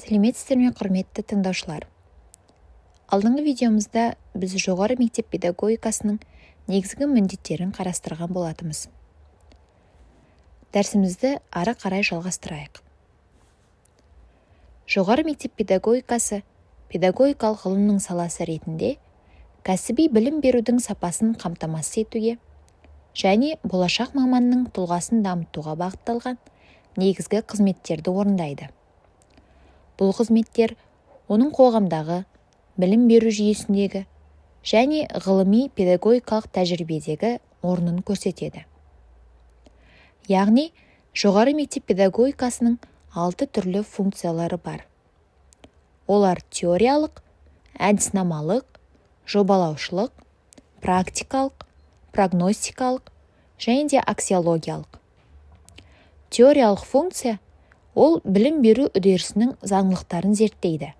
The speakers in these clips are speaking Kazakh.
Сәлеметсіздер ме, құрметті тыңдаушылар. Алдыңғы видеомызда біз жоғары мектеп педагогикасының негізгі міндеттерін қарастырған болатымыз. Дәрсімізді ары қарай жалғастырайық. Жоғары мектеп педагогикасы педагогикалық ғылымның саласы ретінде кәсіби білім берудің сапасын қамтамасыз етуге және болашақ маманның тұлғасын дамытуға бағытталған негізгі қызметтерді орындайды. Бұл қызметтер оның қоғамдағы, білім беру жүйесіндегі және ғылыми педагогикалық тәжірибедегі орнын көрсетеді. Яғни, жоғары мектеп педагогикасының 6 түрлі функциялары бар. Олар теориялық, әдіснамалық, жобалаушылық, практикалық, прогностикалық және де аксиологиялық. Теориялық функция ол білім беру үдерісінің заңдылықтарын зерттейді.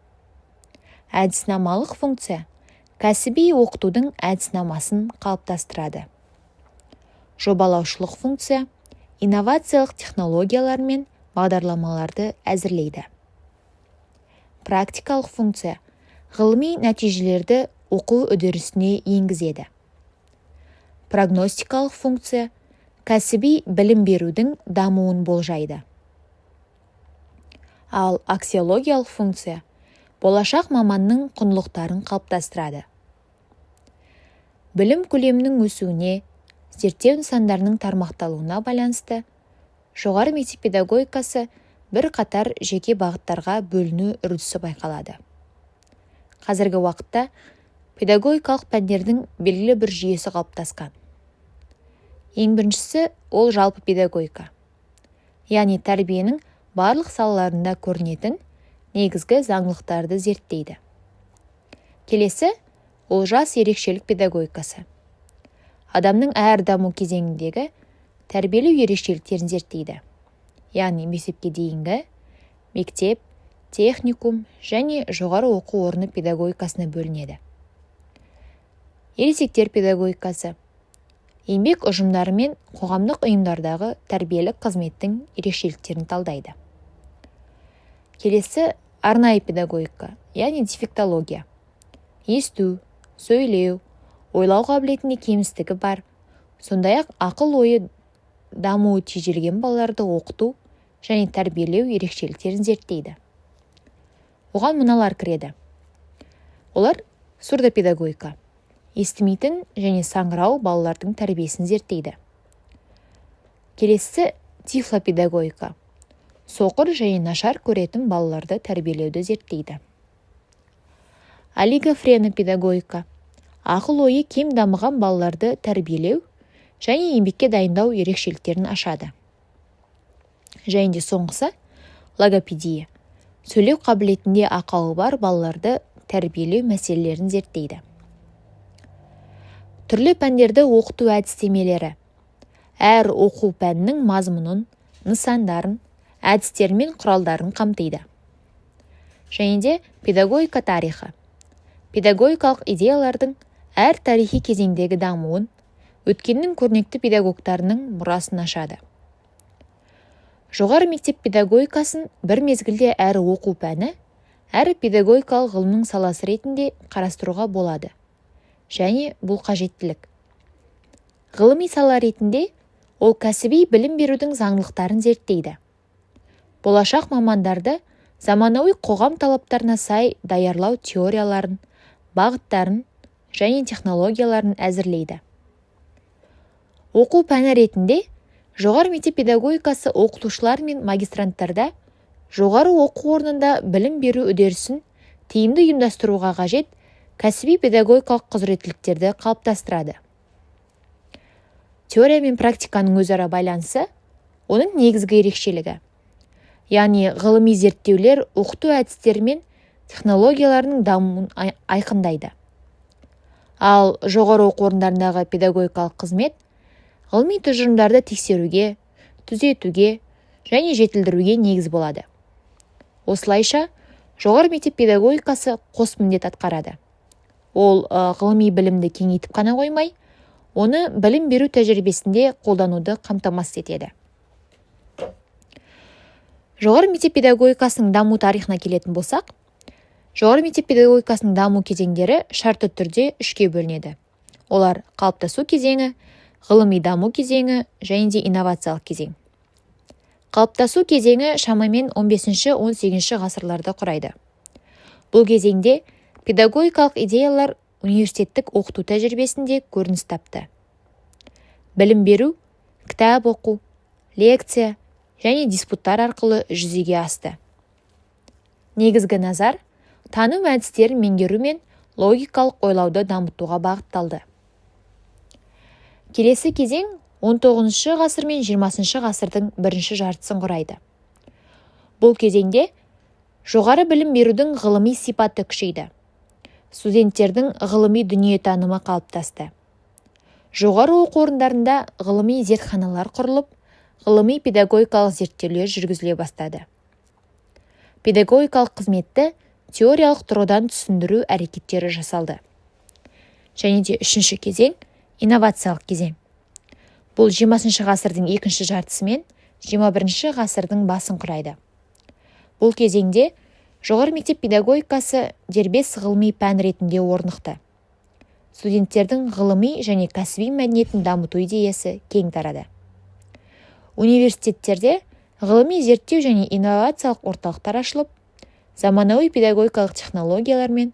Әдіснамалық функция кәсіби оқытудың әдіснамасын қалыптастырады. Жобалаушылық функция инновациялық технологиялар мен бағдарламаларды әзірлейді. Практикалық функция ғылыми нәтижелерді оқу үдерісіне енгізеді. Прогностикалық функция кәсіби білім берудің дамуын болжайды. Ал аксиологиялық функция болашақ маманның құндылықтарын қалыптастырады. Білім көлемінің өсуіне, зерттеу нысандарының тармақталуына байланысты жоғары мектеп педагогикасы бір қатар жеке бағыттарға бөліну үрдісі байқалады. Қазіргі уақытта педагогикалық пәндердің белгілі бір жүйесі қалыптасқан. Ең біріншісі ол жалпы педагогика, яғни тәрбиенің барлық салаларында көрінетін негізгі заңдылықтарды зерттейді. Келесі ол жас ерекшелік педагогикасы. Адамның әр даму кезеңіндегі тәрбиелеу ерекшеліктерін зерттейді. Яғни мектепке дейінгі, мектеп, техникум және жоғары оқу орны педагогикасына бөлінеді. Ересектер педагогикасы еңбек ұжымдары мен қоғамдық ұйымдардағы тәрбиелік қызметтің ерекшеліктерін талдайды. Келесі арнайы педагогика, яғни дефектология. Есту, сөйлеу, ойлау қабілетінде кемістігі бар, сондай-ақ ақыл-ойы дамуы тежелген балаларды оқыту және тәрбиелеу ерекшеліктерін зерттейді. Оған мыналар кіреді. Олар сурдопедагогика, естімейтін және саңырау балалардың тәрбиесін зерттейді. Келесі тифлопедагогика, соқыр және нашар көретін балаларды тәрбиелеуді зерттейді. Олигофренопедагогика, ақыл-ойы кем дамыған балаларды тәрбиелеу және еңбекке дайындау ерекшеліктерін ашады. Және де соңғысы логопедия, сөйлеу қабілетінде ақауы бар балаларды тәрбиелеу мәселелерін зерттейді. Түрлі пәндерді оқыту әдістемелері әр оқу пәнінің мазмұнын, нысандарын, әдістері мен құралдарын қамтиды. Және де педагогика тарихы. Педагогикалық идеялардың әр тарихи кезеңдегі дамуын, өткеннің көрнекті педагогтарының мұрасын ашады. Жоғары мектеп педагогикасын бір мезгілде әрі оқу пәні, әрі педагогикалық ғылымның саласы ретінде қарастыруға болады. Және бұл қажеттілік. Ғылыми сала ретінде ол кәсіби білім берудің заңдылықтарын зерттейді. Болашақ мамандарды заманауи қоғам талаптарына сай даярлау теорияларын, бағыттарын және технологияларын әзірлейді. Оқу пәні ретінде жоғары мектеп педагогикасы оқытушылар мен магистранттарда жоғары оқу орнында білім беру үдерісін тиімді ұйымдастыруға қажет кәсіби педагогикалық құзыреттіліктерді қалыптастырады. Теория мен практиканың өзара байланысы оның негізгі ерекшелігі. Яғни ғылыми зерттеулер оқыту әдістері мен технологияларының дамуын айқындайды. Ал жоғары оқу орындарындағы педагогикалық қызмет ғылыми тұжырымдарды тексеруге, түзетуге және жетілдіруге негіз болады. Осылайша, жоғары мектеп педагогикасы қос міндет атқарады. Ол ғылыми білімді кеңейтіп қана қоймай, оны білім беру тәжірибесінде қолдануды қамтамасыз етеді. Жоғары мектеп педагогикасының даму тарихына келетін болсақ, жоғары мектеп педагогикасының даму кезеңдері шартты түрде үшке бөлінеді. Олар қалыптасу кезеңі, ғылыми даму кезеңі және де инновациялық кезең. Қалыптасу кезеңі шамамен 15-18 ғасырларды құрайды. Бұл кезеңде педагогикалық идеялар университеттік оқыту тәжірибесінде көрініс тапты. Білім беру, кітап оқу, лекция және диспуттар арқылы жүзеге асты. Негізгі назар таным әдістерін меңгеру мен логикалық ойлауды дамытуға бағытталды. Келесі кезең 19 ғасыр мен 20 ғасырдың бірінші жартысын құрайды. Бұл кезеңде жоғары білім берудің ғылыми сипаты күшейді. Студенттердің ғылыми дүниетанымы қалыптасты. Жоғары оқу орындарында ғылыми зертханалар құрылып, ғылыми педагогикалық зерттеулер жүргізіле бастады. Педагогикалық қызметті теориялық тұрғыдан түсіндіру әрекеттері жасалды. Және де үшінші кезең – инновациялық кезең. Бұл 20 ғасырдың екінші жартысы мен 21 ғасырдың басын құрайды. Бұл кезеңде жоғары мектеп педагогикасы дербес ғылыми пән ретінде орнықты. Студенттердің ғылыми және кәсіби мәдениетін дамыту идеясы кең тарады. Университеттерде ғылыми зерттеу және инновациялық орталықтар ашылып, заманауи педагогикалық технологиялар мен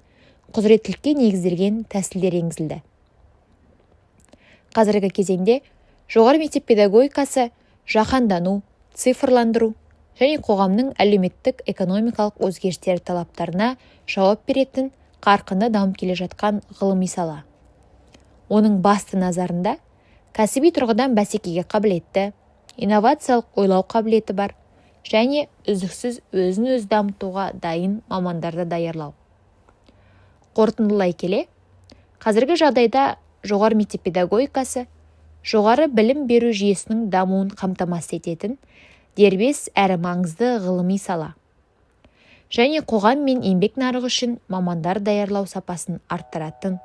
құзыреттілікке негізделген тәсілдер енгізілді. Қазіргі кезеңде жоғары мектеп педагогикасы жаһандану, цифрландыру және қоғамның әлеуметтік экономикалық өзгерістер талаптарына жауап беретін қарқынды дамып келе жатқан ғылыми сала. Оның басты назарында кәсіби тұрғыдан бәсекеге қабілетті, инновациялық ойлау қабілеті бар және үздіксіз өзін-өзі дамытуға дайын мамандарды даярлау. Қорытындылай келе, қазіргі жағдайда жоғары мектеп педагогикасы жоғары білім беру жүйесінің дамуын қамтамасыз ететін дербес әрі маңызды ғылыми сала. Және қоғам мен еңбек нарығы үшін мамандар даярлау сапасын арттыратын,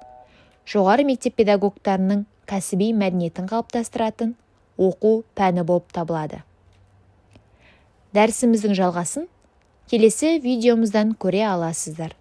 жоғары мектеп педагогтарының кәсіби мәдениетін қалыптастыратын оқу пәні болып табылады. Дәрісіміздің жалғасын келесі видеомыздан көре аласыздар.